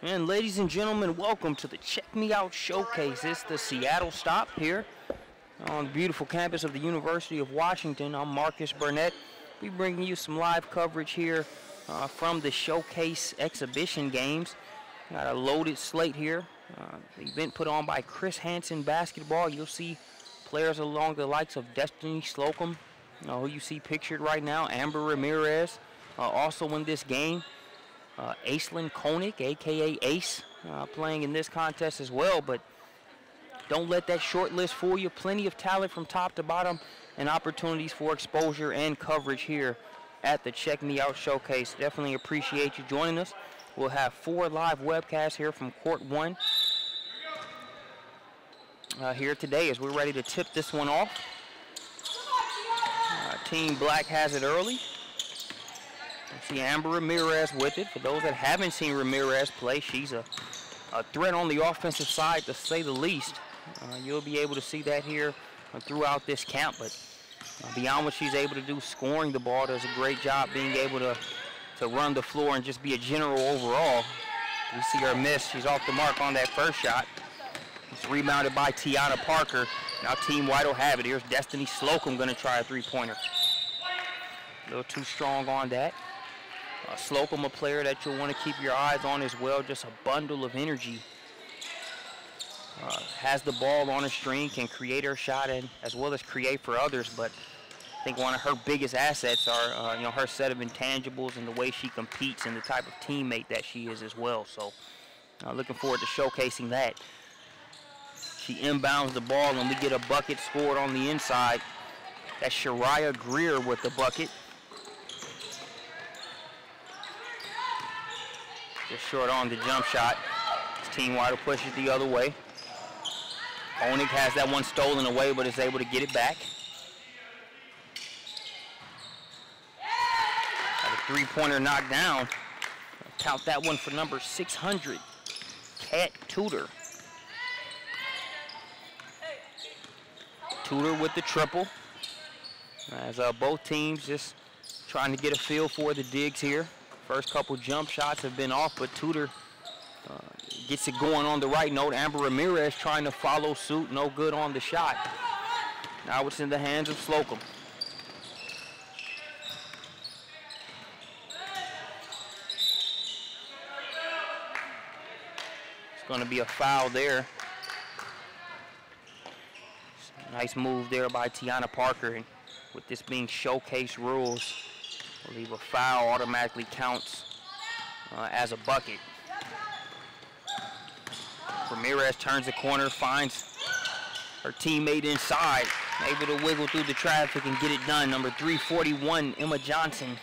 And ladies and gentlemen, welcome to the Check Me Out Showcase. It's the Seattle stop here on the beautiful campus of the University of Washington. I'm Marcus Burnett. We're bringing you some live coverage here from the Showcase exhibition games. Got a loaded slate here. The event put on by Chris Hansen Basketball. You'll see players along the likes of Destiny Slocum, who you see pictured right now, Amber Ramirez, also in this game. Aislinn Koenig, a.k.a. Ace, playing in this contest as well. But don't let that short list fool you. Plenty of talent from top to bottom and opportunities for exposure and coverage here at the Check Me Out Showcase. Definitely appreciate you joining us. We'll have 4 live webcasts here from Court 1 here today as we're ready to tip this one off. Team Black has it early. See Amber Ramirez with it. For those that haven't seen Ramirez play, she's a threat on the offensive side, to say the least. You'll be able to see that here throughout this camp. But beyond what she's able to do, scoring the ball, does a great job being able to run the floor and just be a general overall. You see her miss. She's off the mark on that first shot. It's rebounded by Tiana Parker. Now Team White will have it. Here's Destiny Slocum going to try a three-pointer. A little too strong on that. Slocum, a player that you'll want to keep your eyes on as well. Just a bundle of energy. Has the ball on a string, can create her shot and as well as create for others. But I think one of her biggest assets are her set of intangibles and the way she competes and the type of teammate that she is as well. So looking forward to showcasing that. She inbounds the ball and we get a bucket scored on the inside. That's Shariah Greer with the bucket. Just short on the jump shot. Team White will push it the other way. Koenig has that one stolen away but is able to get it back. Got a three-pointer knocked down. Count that one for number 600, Kat Tudor. Tudor with the triple. As both teams just trying to get a feel for the digs here. First couple jump shots have been off, but Tudor gets it going on the right note. Amber Ramirez trying to follow suit, no good on the shot. Now it's in the hands of Slocum. It's going to be a foul there. Nice move there by Tiana Parker, and with this being showcase rules, I believe a foul automatically counts as a bucket. Ramirez turns the corner, finds her teammate inside, able to wiggle through the traffic and get it done. Number 341, Emma Johnson.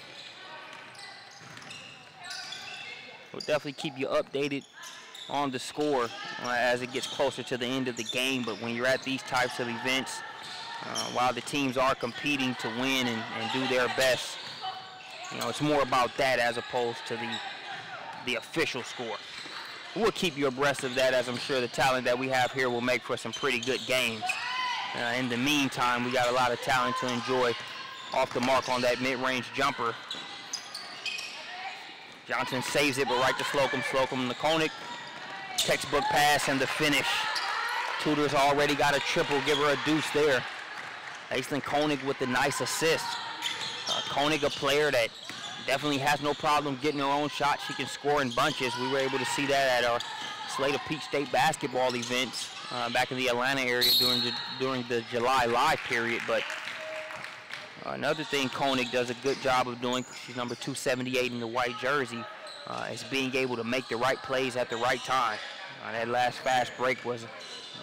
We'll definitely keep you updated on the score as it gets closer to the end of the game. But when you're at these types of events, while the teams are competing to win and do their best, it's more about that as opposed to the official score. We'll keep you abreast of that, as I'm sure the talent that we have here will make for some pretty good games. In the meantime, we got a lot of talent to enjoy off the mark on that mid-range jumper. Johnson saves it, but right to Slocum. Slocum and the Koenig. Textbook pass and the finish. Tudor's already got a triple. Give her a deuce there. Aislinn Koenig with the nice assist. Koenig, a player that definitely has no problem getting her own shot. She can score in bunches. We were able to see that at our slate of Peach State basketball events back in the Atlanta area during the July live period. But another thing Koenig does a good job of doing, she's number 278 in the white jersey, is being able to make the right plays at the right time. That last fast break was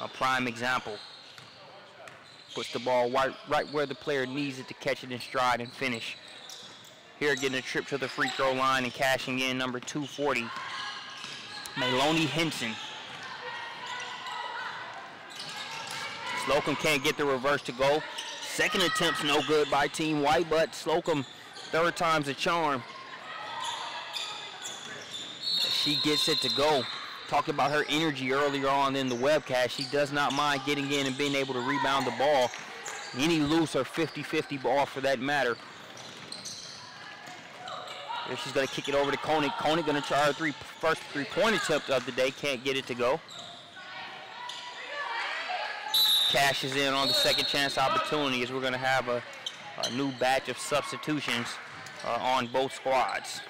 a prime example. Puts the ball right where the player needs it to catch it in stride and finish. Here getting a trip to the free throw line and cashing in, number 240, Maloney Henson. Slocum can't get the reverse to go. Second attempt's no good by Team White, but Slocum, third time's a charm. She gets it to go. Talked about her energy earlier on in the webcast. She does not mind getting in and being able to rebound the ball. Any loose or 50-50 ball for that matter. Here she's going to kick it over to Koenig. Koenig going to try her first three-point attempt of the day. Can't get it to go. Cashes in on the second chance opportunity as we're going to have a new batch of substitutions on both squads.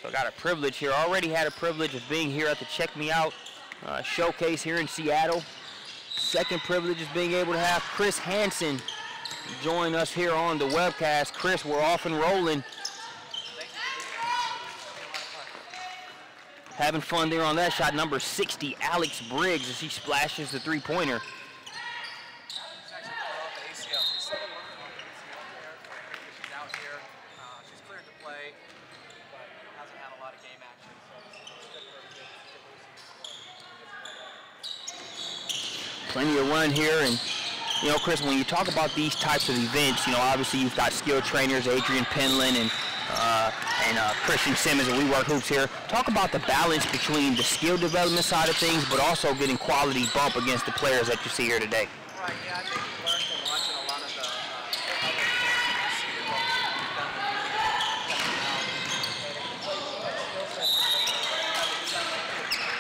So I got a privilege here. Already had a privilege of being here at the Check Me Out showcase here in Seattle. Second privilege is being able to have Chris Hansen join us here on the webcast. Chris, we're off and rolling. Having fun there on that shot. Number 60, Alex Briggs, as he splashes the three-pointer. Plenty of run here, and you know, Chris, when you talk about these types of events, you know, obviously you've got skill trainers, Adrian Penland and Christian Simmons, and we work hoops here. Talk about the balance between the skill development side of things, but also getting quality bump against the players that you see here today. Right, yeah, I think we learned from watching a lot of the other things you see what we've done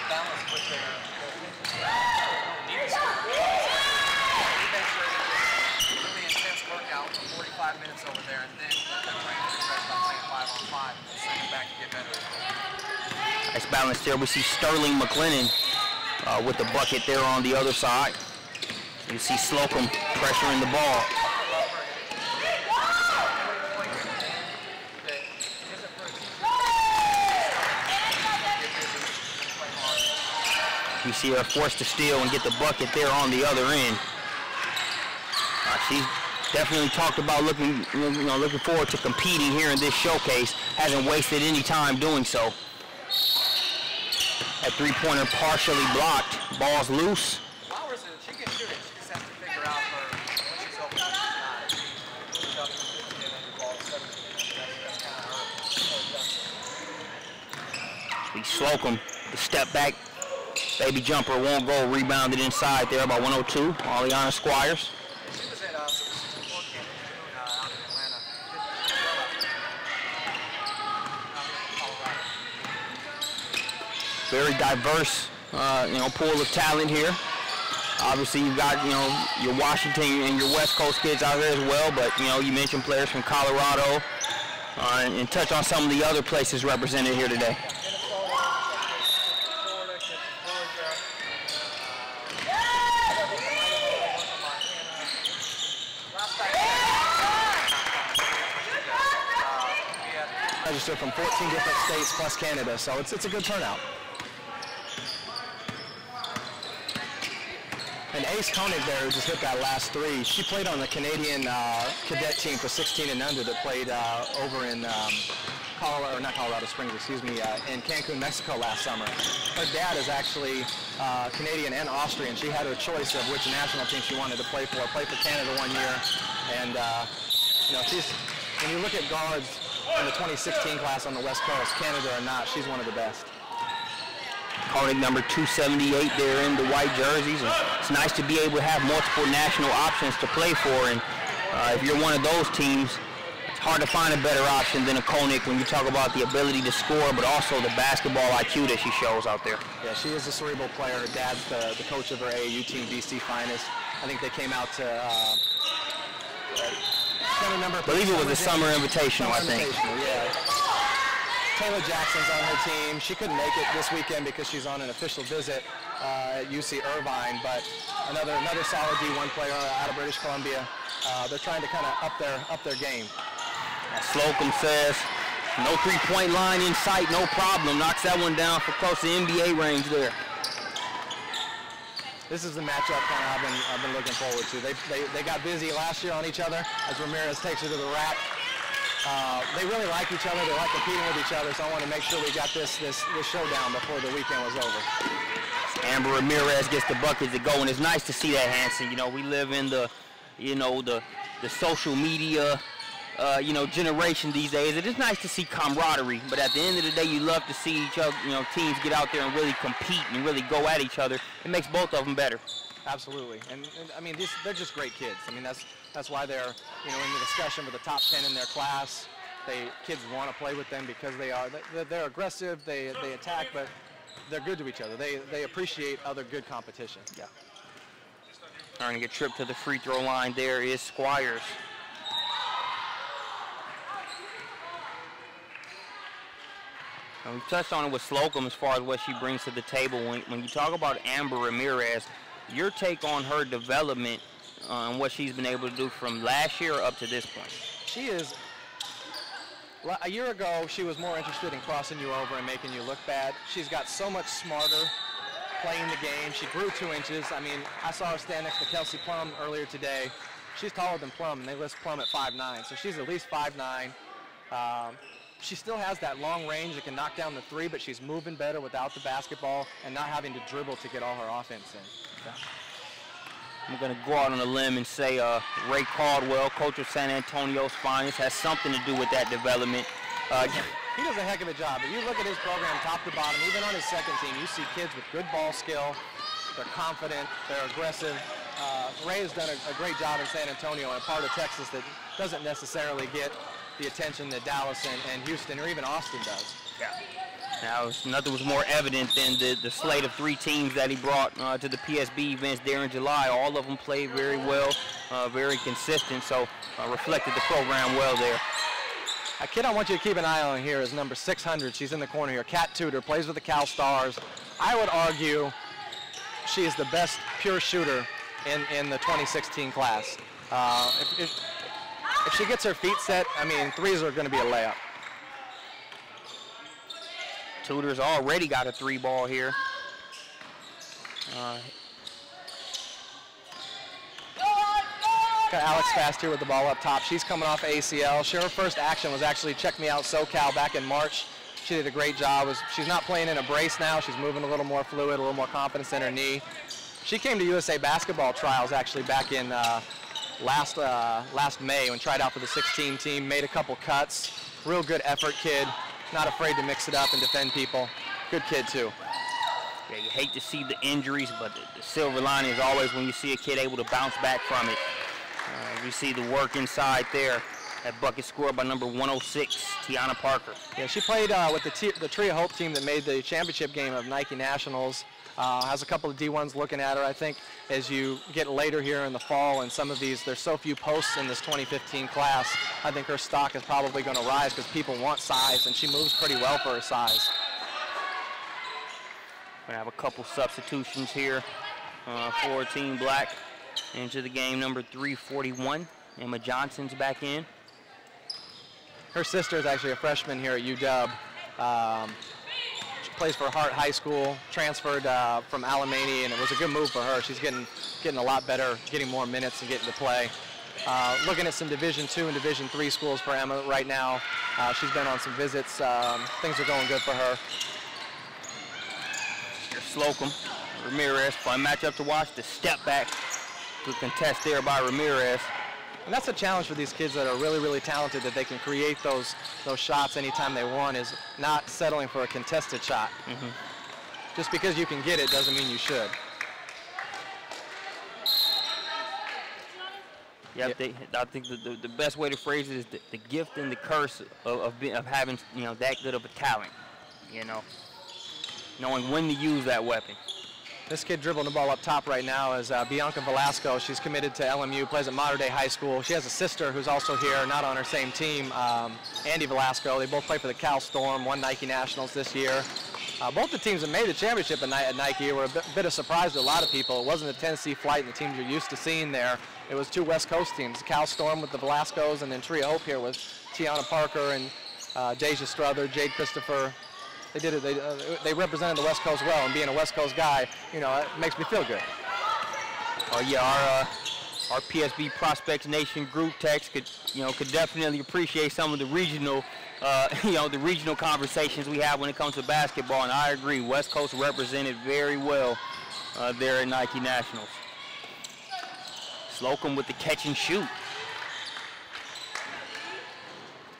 balance with their really intense workout for 45 minutes over there, and then they're training the rest by playing 5-on-5 and send it back to get better. Nice balance there. We see Sterling McLennan with the bucket there on the other side. You see Slocum pressuring the ball. You see her forced to steal and get the bucket there on the other end. She's definitely talked about looking forward to competing here in this showcase. Hasn't wasted any time doing so. That three-pointer partially blocked. Ball's loose. Flowers, she can shoot it. She just has to figure out when she's open and she's not. She's up to 15 and then the ball 17. That's kind of her. Slocum, the step back, baby jumper won't go. Rebounded inside there by 102. Aliana Squires. She was at out in Atlanta. Very diverse, pool of talent here. Obviously, you've got, your Washington and your West Coast kids out here as well, but, you mentioned players from Colorado, and touch on some of the other places represented here today. Registered from 14 different states plus Canada, so it's a good turnout. And Ace Koenig there, who just hit that last three, she played on the Canadian cadet team for 16 and under that played over in Colorado Springs, in Cancun, Mexico last summer. Her dad is actually Canadian and Austrian. She had her choice of which national team she wanted to play for. Played for Canada 1 year, and when you look at guards in the 2016 class on the West Coast, Canada or not, she's one of the best. Koenig number 278 there in the white jerseys. And it's nice to be able to have multiple national options to play for. And if you're one of those teams, it's hard to find a better option than a Koenig when you talk about the ability to score, but also the basketball IQ that she shows out there. Yeah, she is a cerebral player. Her dad's the coach of her AAU team, BC Finest. I think they came out to... I believe it was the Summer Invitational, I think. Yeah. Taylor Jackson's on her team. She couldn't make it this weekend because she's on an official visit at UC Irvine, but another solid D1 player out of British Columbia. They're trying to kind of up their game. Slocum says, no three-point line in sight, no problem. Knocks that one down for close to NBA range there. This is the matchup I've been looking forward to. They got busy last year on each other as Ramirez takes her to the rack. They really like each other. They like competing with each other. So I want to make sure we got this showdown before the weekend was over. Amber Ramirez gets the bucket to go, and it's nice to see that, Hansen. We live in the social media generation these days. It is nice to see camaraderie, but at the end of the day, you love to see each other, teams get out there and really compete and really go at each other. It makes both of them better. Absolutely, and I mean, they're just great kids. I mean, that's why they're, in the discussion with the top 10 in their class. Kids want to play with them because they're aggressive, they attack, but they're good to each other. They appreciate other good competition. Yeah. Earning a trip to the free throw line there is Squires. And we touched on it with Slocum as far as what she brings to the table. When you talk about Amber Ramirez, your take on her development and what she's been able to do from last year up to this point. She is, a year ago, she was more interested in crossing you over and making you look bad. She's got so much smarter playing the game. She grew 2 inches. I mean, I saw her stand next to Kelsey Plum earlier today. She's taller than Plum, and they list Plum at 5'9", so she's at least 5'9". She still has that long range that can knock down the three, but she's moving better without the basketball and not having to dribble to get all her offense in. Yeah. I'm going to go out on a limb and say Ray Caldwell, coach of San Antonio's Finest, has something to do with that development. He does a heck of a job. If you look at his program top to bottom, even on his second team, you see kids with good ball skill. They're confident. They're aggressive. Ray has done a great job in San Antonio, and a part of Texas that doesn't necessarily get the attention that Dallas and Houston or even Austin does. Yeah. Now, nothing was more evident than the slate of 3 teams that he brought to the PSB events there in July. All of them played very well, very consistent, so reflected the program well there. A kid I want you to keep an eye on here is number 600. She's in the corner here. Kat Tudor, plays with the Cal Stars. I would argue she is the best pure shooter in the 2016 class. If she gets her feet set, I mean, threes are going to be a layup. Tudor's already got a 3 ball here. Got Alex Fast here with the ball up top. She's coming off ACL. Her first action was actually check me out SoCal back in March. She did a great job. She's not playing in a brace now. She's moving a little more fluid, a little more confidence in her knee. She came to USA basketball trials actually back in last May when tried out for the 16 team, made a couple cuts. Real good effort kid, not afraid to mix it up and defend people. Good kid too. Yeah, you hate to see the injuries, but the silver lining is always when you see a kid able to bounce back from it. You see the work inside there. That bucket scored by number 106, Tiana Parker. Yeah, she played with the Tree of Hope team that made the championship game of Nike Nationals. Has a couple of D1s looking at her. I think as you get later here in the fall and some of these, there's so few posts in this 2015 class, I think her stock is probably going to rise because people want size, and she moves pretty well for her size. We have a couple substitutions here for Team Black. Into the game, number 341. Emma Johnson's back in. Her sister is actually a freshman here at UW. She plays for Hart High School, transferred from Alamany, and it was a good move for her. She's getting a lot better, getting more minutes and getting to play. Looking at some Division II and Division III schools for Emma right now. She's been on some visits. Things are going good for her. Here's Slocum, Ramirez, fun matchup to watch. The step back. Good contest there by Ramirez. And that's a challenge for these kids that are really, really talented, that they can create those shots anytime they want, is not settling for a contested shot. Mm-hmm. Just because you can get it doesn't mean you should. Yeah, I think the best way to phrase it is the gift and the curse of having that good of a talent. Knowing when to use that weapon. This kid dribbling the ball up top right now is Bianca Velasco. She's committed to LMU, plays at Mater Dei High School. She has a sister who's also here, not on her same team, Andy Velasco. They both play for the Cal Storm, won Nike Nationals this year. Both the teams that made the championship at Nike were a bit of surprise to a lot of people. It wasn't a Tennessee Flight and the teams you're used to seeing there. It was 2 West Coast teams, the Cal Storm with the Velascos, and then Tree of Hope here with Tiana Parker and Deja Strother, Jade Christopher. They did it. They represented the West Coast well, and being a West Coast guy, it makes me feel good. Oh yeah, our PSB Prospects Nation group text could definitely appreciate some of the regional, the regional conversations we have when it comes to basketball, and I agree, West Coast represented very well there at Nike Nationals. Slocum with the catch and shoot.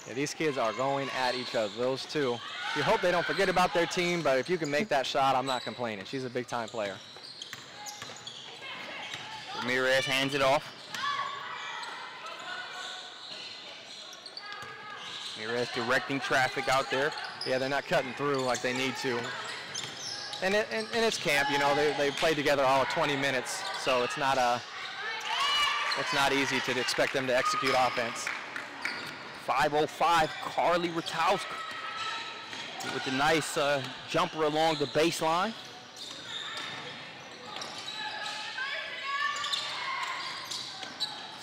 Yeah, these kids are going at each other, those two. You hope they don't forget about their team, but if you can make that shot, I'm not complaining. She's a big-time player. Ramirez hands it off. Ramirez directing traffic out there. Yeah, they're not cutting through like they need to. And it's camp, you know, they played together all of 20 minutes, so it's not easy to expect them to execute offense. 5:05, Carly Ratowsk with the nice jumper along the baseline.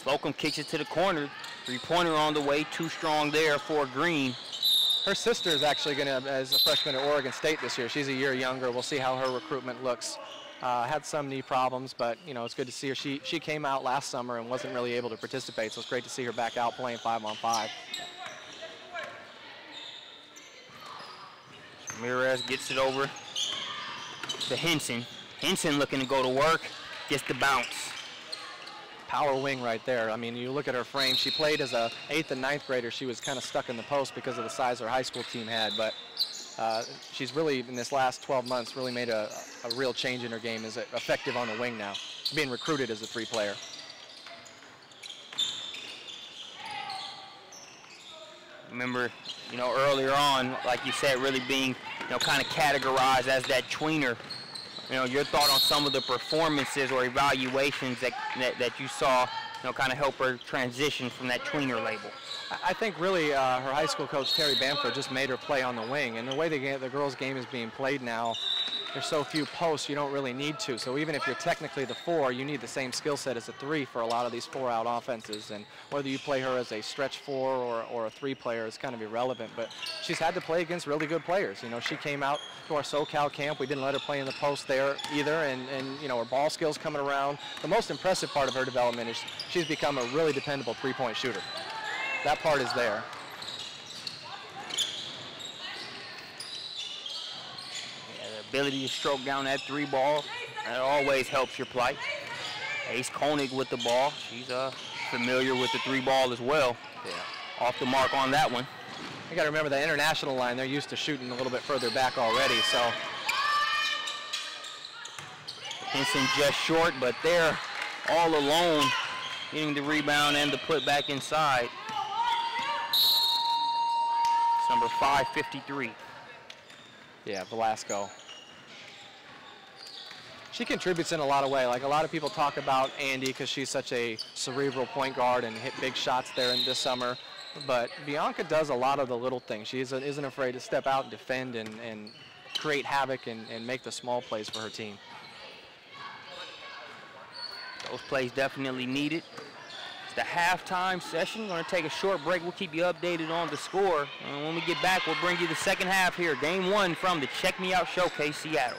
Slocum kicks it to the corner. Three-pointer on the way, too strong there for Green. Her sister is actually going to, as a freshman at Oregon State this year, she's a year younger. We'll see how her recruitment looks. Had some knee problems, but you know, it's good to see her. She came out last summer and wasn't really able to participate, so it's great to see her back out playing 5-on-5. Ramirez gets it over to Henson. Henson looking to go to work, gets the bounce. Power wing right there. I mean, you look at her frame. She played as a 8th and 9th grader. She was kind of stuck in the post because of the size her high school team had, but she's really, in this last 12 months, really made a real change in her game. Is effective on the wing now, being recruited as a 3-player. Remember, you know, earlier on, like you said, really being, you know, kind of categorized as that tweener. You know, your thought on some of the performances or evaluations that you saw, you know, kind of help her transition from that tweener label. I think really her high school coach, Terry Bamford, just made her play on the wing. And the way the girls' game is being played now, there's so few posts, you don't really need to. So even if you're technically the 4, you need the same skill set as a 3 for a lot of these 4-out offenses. And whether you play her as a stretch 4 or a 3-player is kind of irrelevant. But she's had to play against really good players. You know, she came out to our SoCal camp. We didn't let her play in the post there either. And you know, her ball skills coming around. The most impressive part of her development is she's become a really dependable 3-point shooter. That part is there. Ability to stroke down that 3 ball, that always helps your play. Ace Koenig with the ball. She's familiar with the 3 ball as well. Yeah. Off the mark on that one. You got to remember the international line, they're used to shooting a little bit further back already, so. Henson just short, but they're all alone getting the rebound and the put back inside. It's number 553. Yeah, Velasco. She contributes in a lot of ways. Like a lot of people talk about Andy because she's such a cerebral point guard and hit big shots there in this summer. But Bianca does a lot of the little things. She isn't afraid to step out and defend and create havoc and make the small plays for her team. Those plays definitely needed. It's the halftime session. We're going to take a short break. We'll keep you updated on the score. And when we get back, we'll bring you the second half here. Game 1 from the Check Me Out Showcase, Seattle.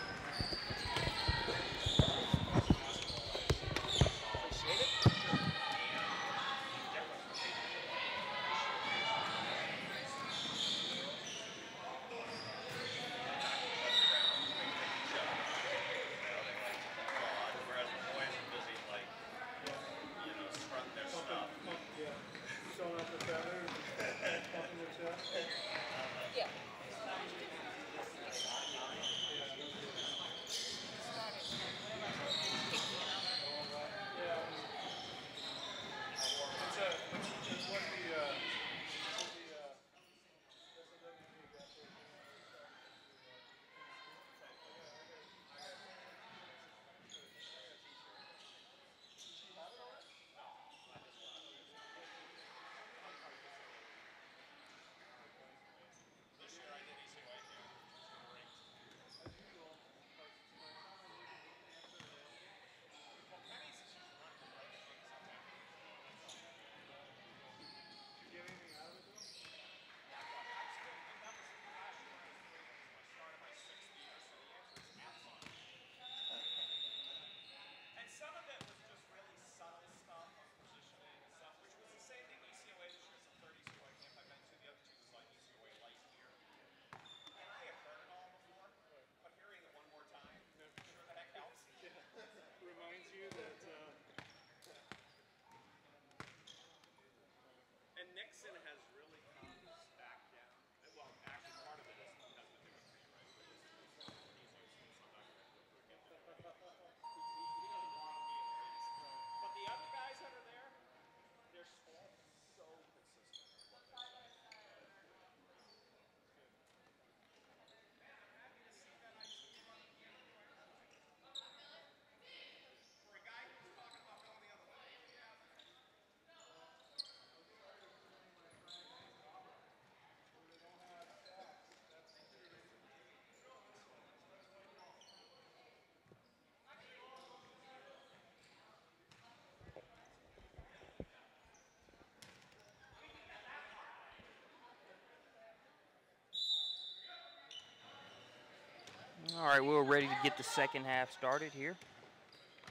All right, we're ready to get the second half started here.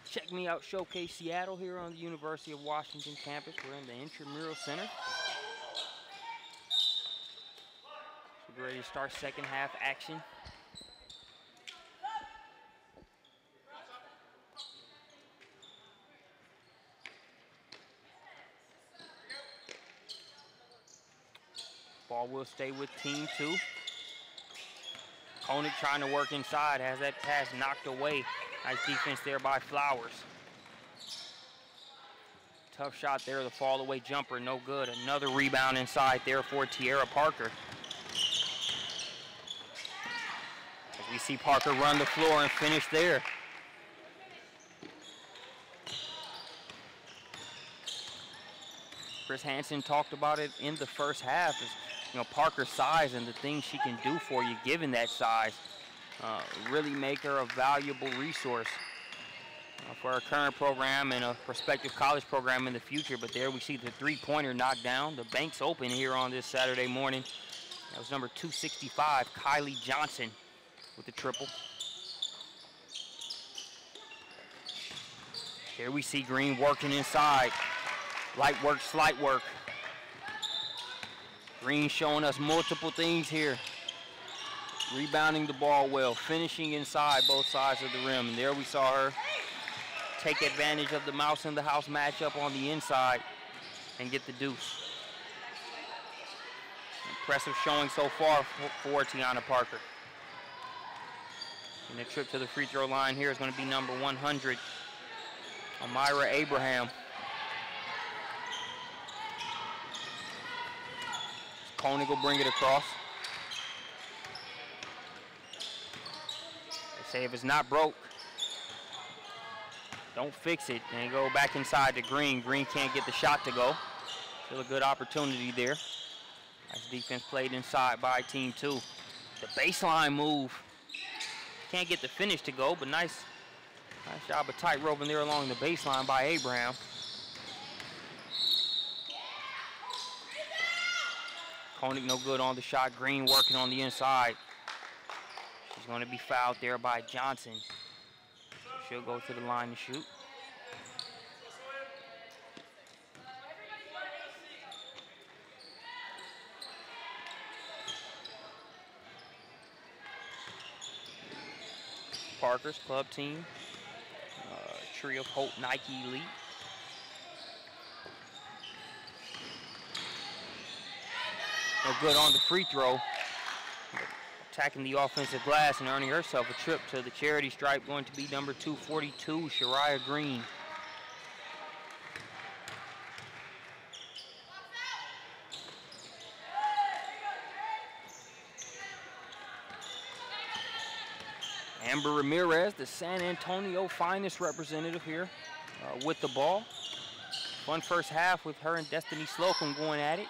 Check me out, Showcase Seattle here on the University of Washington campus. We're in the Intramural Center. So we're ready to start second half action. Ball will stay with team 2. Koenig trying to work inside, has that pass knocked away. Nice defense there by Flowers. Tough shot there, the fall away jumper, no good. Another rebound inside there for Tiara Parker. As we see Parker run the floor and finish there. Chris Hansen talked about it in the first half. You know, Parker's size and the things she can do for you given that size really make her a valuable resource for our current program and a prospective college program in the future. But there we see the three-pointer knocked down. The bank's open here on this Saturday morning. That was number 265, Kylie Johnson with the triple. Here we see Green working inside. Light work, slight work. Green showing us multiple things here. Rebounding the ball well, finishing inside both sides of the rim. And there we saw her take advantage of the mouse in the house matchup on the inside and get the deuce. Impressive showing so far for Tiana Parker. And the trip to the free throw line here is going to be number 100, Amira Abraham. Koenig will bring it across. They say if it's not broke, don't fix it. And go back inside to Green. Green can't get the shot to go. Still a good opportunity there. Nice defense played inside by team 2. The baseline move. Can't get the finish to go, but nice job of tight roping there along the baseline by Abraham. Koenig no good on the shot. Green working on the inside. She's going to be fouled there by Johnson. She'll go to the line to shoot. Parker's club team, Tree of Hope Nike Elite. No good on the free throw. Attacking the offensive glass and earning herself a trip to the charity stripe, going to be number 242, Shariah Green. Amber Ramirez, the San Antonio Finest representative here with the ball. Fun first half with her and Destiny Slocum going at it.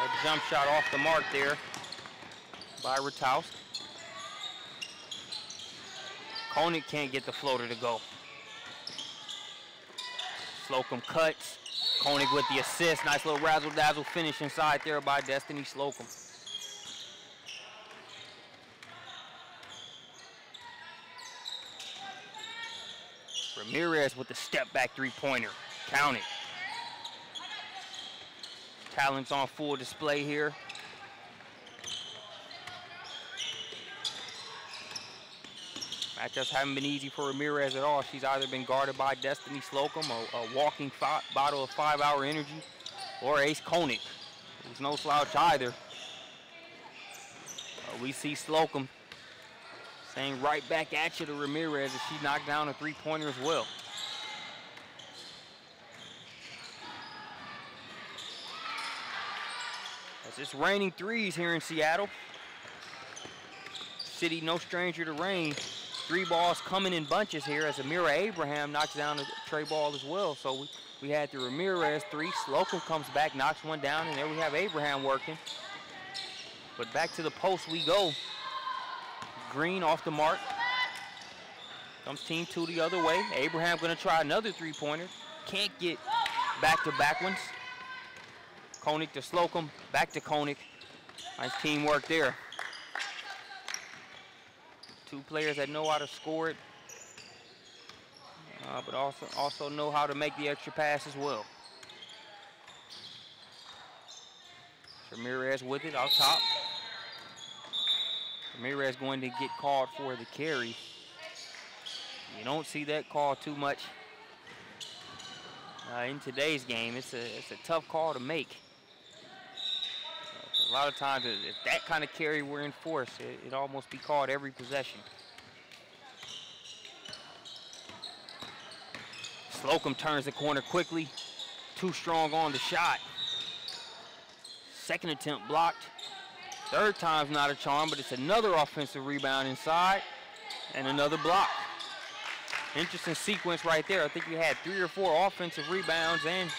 A jump shot off the mark there by Ratowsk. Koenig can't get the floater to go. Slocum cuts. Koenig with the assist. Nice little razzle-dazzle finish inside there by Destiny Slocum. Ramirez with the step-back three-pointer. Count it. Talent's on full display here. Matchups haven't been easy for Ramirez at all. She's either been guarded by Destiny Slocum, a walking bottle of 5-hour energy, or Ace Koenig, who's no slouch either. We see Slocum saying right back at you to Ramirez as she knocked down a three-pointer as well. It's raining threes here in Seattle. City no stranger to rain. 3 balls coming in bunches here as Amira Abraham knocks down a tray ball as well. So we had the Ramirez 3. Slocum comes back, knocks one down, and there we have Abraham working. But back to the post we go. Green off the mark. Comes team 2 the other way. Abraham going to try another three-pointer. Can't get back-to-back ones. Koenig to Slocum, back to Koenig. Nice teamwork there. Two players that know how to score it, but also know how to make the extra pass as well. Ramirez with it out top. Ramirez going to get called for the carry. You don't see that call too much in today's game. It's a tough call to make. A lot of times, if that kind of carry were enforced, it'd almost be called every possession. Slocum turns the corner quickly. Too strong on the shot. Second attempt blocked. Third time's not a charm, but it's another offensive rebound inside and another block. Interesting sequence right there. I think we had 3 or 4 offensive rebounds and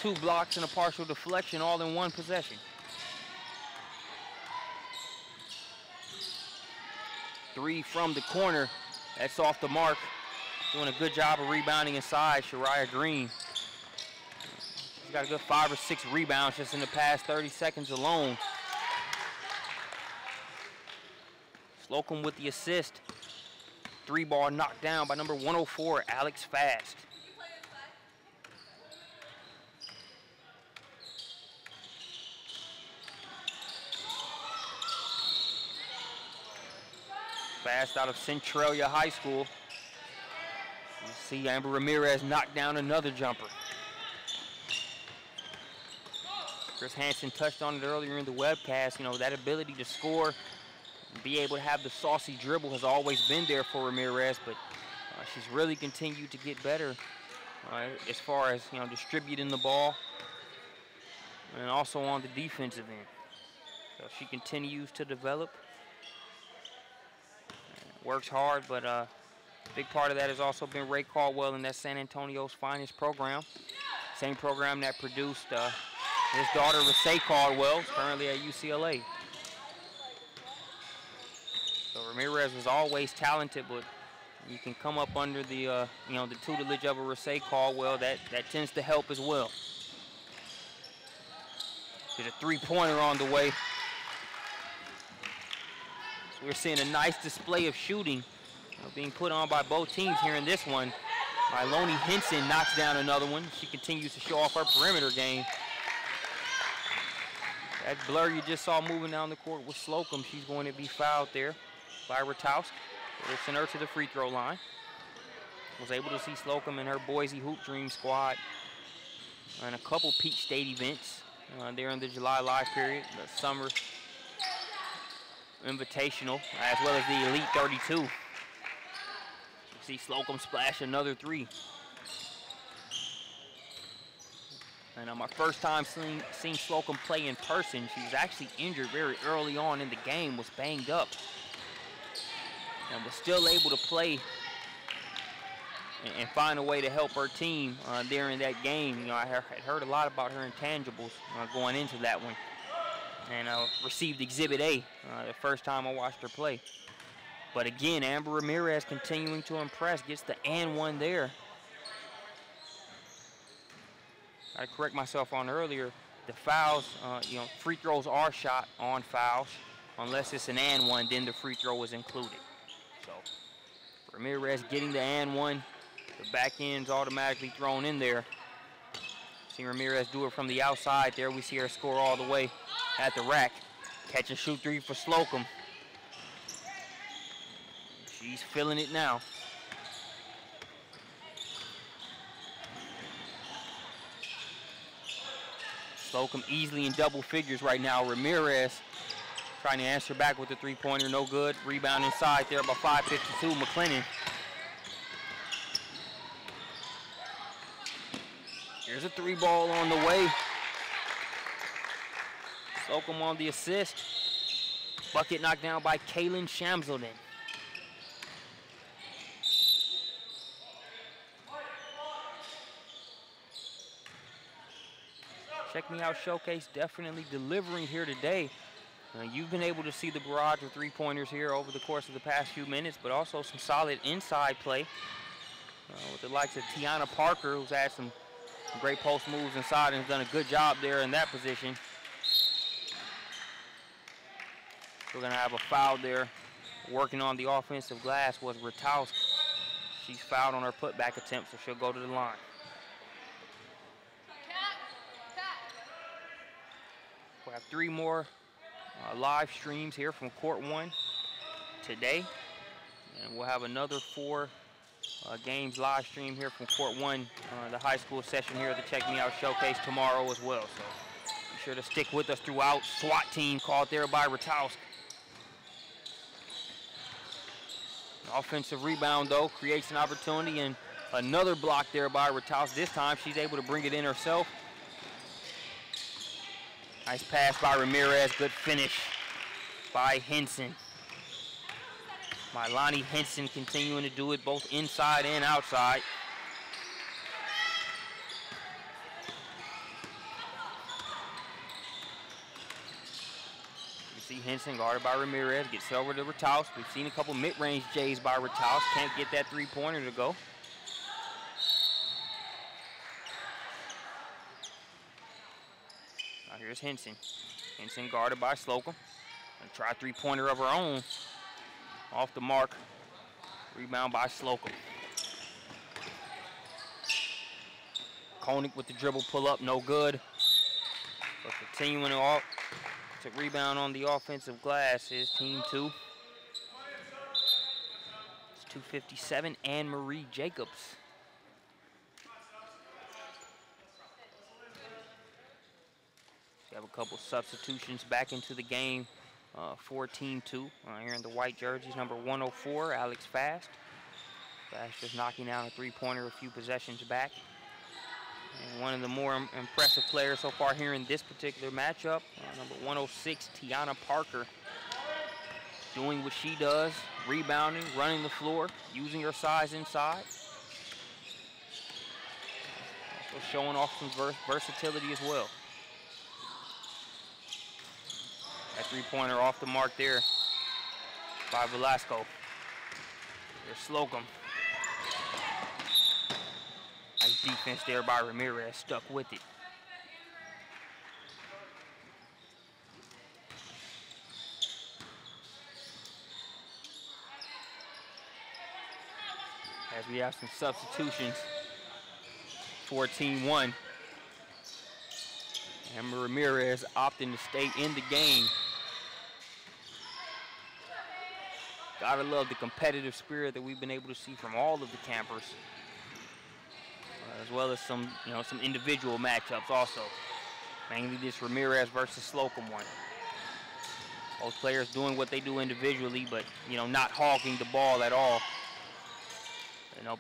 2 blocks and a partial deflection all in one possession. Three from the corner. That's off the mark. Doing a good job of rebounding inside, Shariah Green. She's got a good 5 or 6 rebounds just in the past 30 seconds alone. Slocum with the assist. 3-ball knocked down by number 104, Alex Fast. Fast out of Centralia High School. You see Amber Ramirez knock down another jumper. Chris Hansen touched on it earlier in the webcast. You know, that ability to score, be able to have the saucy dribble has always been there for Ramirez, but she's really continued to get better as far as, you know, distributing the ball and also on the defensive end. So she continues to develop. Works hard, but a big part of that has also been Ray Caldwell and that San Antonio's finest program. Same program that produced his daughter, Rasay Caldwell, currently at UCLA. So Ramirez was always talented, but you can come up under the you know, the tutelage of a Rasay Caldwell. That tends to help as well. There's a 3-pointer on the way. So we're seeing a nice display of shooting being put on by both teams here in this one. Lonnie Henson knocks down another one. She continues to show off her perimeter game. That blur you just saw moving down the court with Slocum, she's going to be fouled there by Ratowski. We'll send her to the free throw line. Was able to see Slocum and her Boise Hoop Dream squad in a couple Peach State events there in the July Live period, the summer invitational, as well as the Elite 32. You see Slocum splash another 3. And my first time seeing Slocum play in person, she was actually injured very early on in the game, was banged up, and was still able to play and find a way to help her team there in that game. You know, I had heard a lot about her intangibles going into that one, and received Exhibit A the first time I watched her play. But again, Amber Ramirez continuing to impress, gets the and one there. I correct myself on earlier, the fouls, you know, free throws are shot on fouls. Unless it's an and one, then the free throw is included. So Ramirez getting the and one, the back end's automatically thrown in there. See Ramirez do it from the outside there. We see her score all the way at the rack. Catch and shoot 3 for Slocum. She's feeling it now. Slocum easily in double figures right now. Ramirez trying to answer back with the 3-pointer, no good. Rebound inside there by 5:52, McLennan. Here's a 3-ball on the way. Slocum on the assist. Bucket knocked down by Kaylin Shamsildon. Check Me Out Showcase definitely delivering here today. You've been able to see the barrage of 3-pointers here over the course of the past few minutes, but also some solid inside play with the likes of Tiana Parker, who's had some great post moves inside and has done a good job there in that position. We're going to have a foul there Working on the offensive glass was Ratowski. She's fouled on her putback attempt, so she'll go to the line. We'll have 3 more live streams here from Court 1 today. And we'll have another 4 games live stream here from Court 1, the high school session here at the Check Me Out Showcase tomorrow as well. So be sure to stick with us throughout. SWAT team called there by Ratowski. Offensive rebound, though, creates an opportunity, and another block there by Ratowski. This time she's able to bring it in herself. Nice pass by Ramirez. Good finish by Henson. Milani Henson continuing to do it both inside and outside. You see Henson guarded by Ramirez, gets over to Ratowski. We've seen a couple mid-range J's by Ratowski. Can't get that three-pointer to go. Now here's Henson. Henson guarded by Slocum. And try a three-pointer of her own. Off the mark. Rebound by Slocum. Koenig with the dribble pull-up, no good. But continuing to rebound on the offensive glass is Team 2. It's 257, Anne-Marie Jacobs. We have a couple substitutions back into the game for Team 2. Here in the white jerseys, number 104, Alex Fast. Fast just knocking down a three-pointer a few possessions back. And one of the more impressive players so far here in this particular matchup, number 106, Tiana Parker, doing what she does, rebounding, running the floor, using her size inside. Also showing off some versatility as well. That three-pointer off the mark there by Velasco. There's Slocum. Nice defense there by Ramirez, stuck with it. As we have some substitutions for Team 1. And Ramirez opting to stay in the game. Gotta love the competitive spirit that we've been able to see from all of the campers. As well as some individual matchups also. Mainly this Ramirez versus Slocum one. Both players doing what they do individually, but not hogging the ball at all.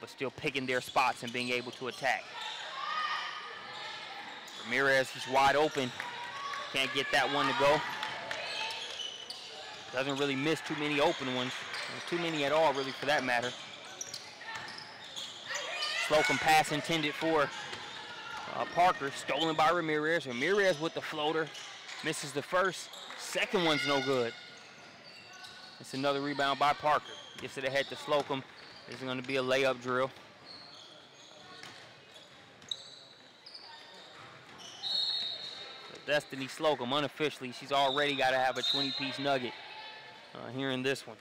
But still picking their spots and being able to attack. Ramirez, he's wide open. Can't get that one to go. Doesn't really miss too many open ones. Too many at all, really, for that matter. Slocum pass intended for Parker, stolen by Ramirez. Ramirez with the floater, misses the first. Second one's no good. It's another rebound by Parker. Gets it ahead to Slocum. This is going to be a layup drill. Destiny Slocum, unofficially, she's already got to have a 20-piece nugget here in this one.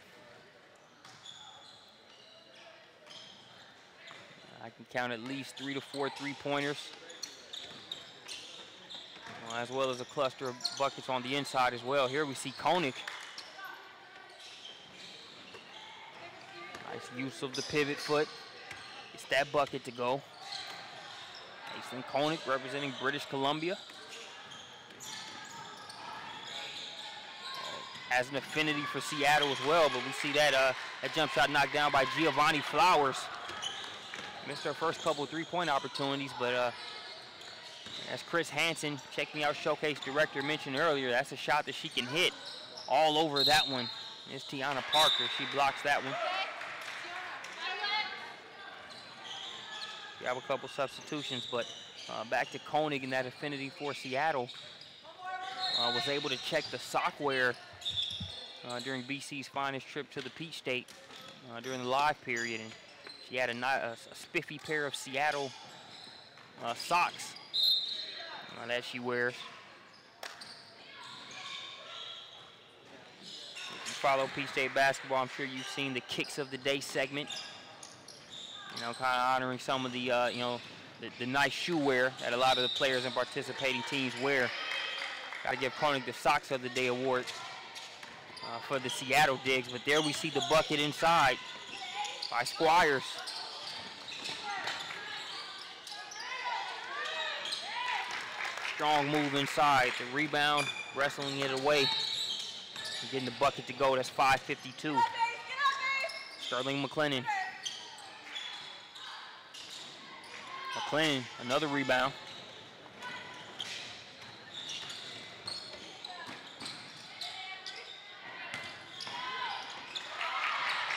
I can count at least 3 to 4 three-pointers, as well as a cluster of buckets on the inside as well. Here we see Koenig. Nice use of the pivot foot. It's that bucket to go. Aislinn Koenig representing British Columbia. Has an affinity for Seattle as well, but we see that jump shot knocked down by Giovanni Flowers. Missed her first couple of three-point opportunities, but as Chris Hansen, Check Me Out Showcase director, mentioned earlier, that's a shot that she can hit all over that one. It's Tiana Parker. She blocks that one. We have a couple substitutions, but back to Koenig and that affinity for Seattle. Was able to check the sock wear during BC's finest trip to the Peach State during the live period, and she had a spiffy pair of Seattle socks that she wears. follow Peach State basketball, I'm sure you've seen the Kicks of the Day segment. You know, kind of honoring some of the, you know, the nice shoe wear that a lot of the players and participating teams wear. Got to give Koenig the Socks of the Day award for the Seattle digs. But there we see the bucket inside by Squires. Strong move inside. The rebound, wrestling it away. And getting the bucket to go. That's 5:52. Sterling McLennan. McLennan, another rebound.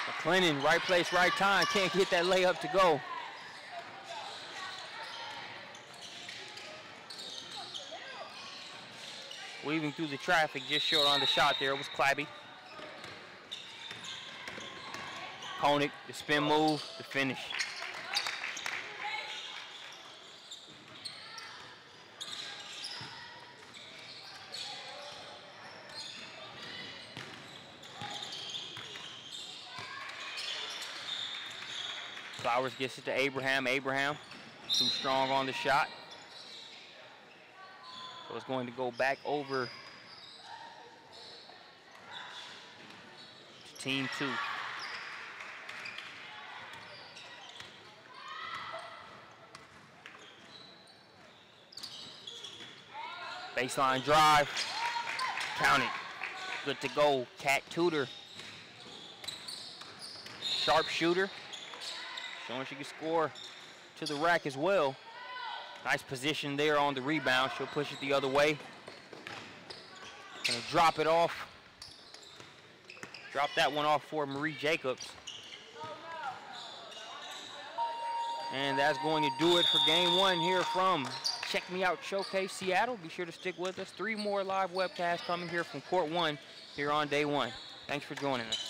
McLennan, right place, right time. Can't get that layup to go. Weaving through the traffic, just short on the shot there. It was Clabby. Koenig, the spin move, the finish. Flowers gets it to Abraham. Abraham, too strong on the shot. So it's going to go back over to team 2. Baseline drive, count it, good to go. Kat Tudor, sharp shooter, showing she can score to the rack as well. Nice position there on the rebound. She'll push it the other way. Gonna drop it off. Drop that one off for Marie Jacobs. And that's going to do it for game 1 here from Check Me Out Showcase Seattle. Be sure to stick with us. 3 more live webcasts coming here from Court 1 here on day 1. Thanks for joining us.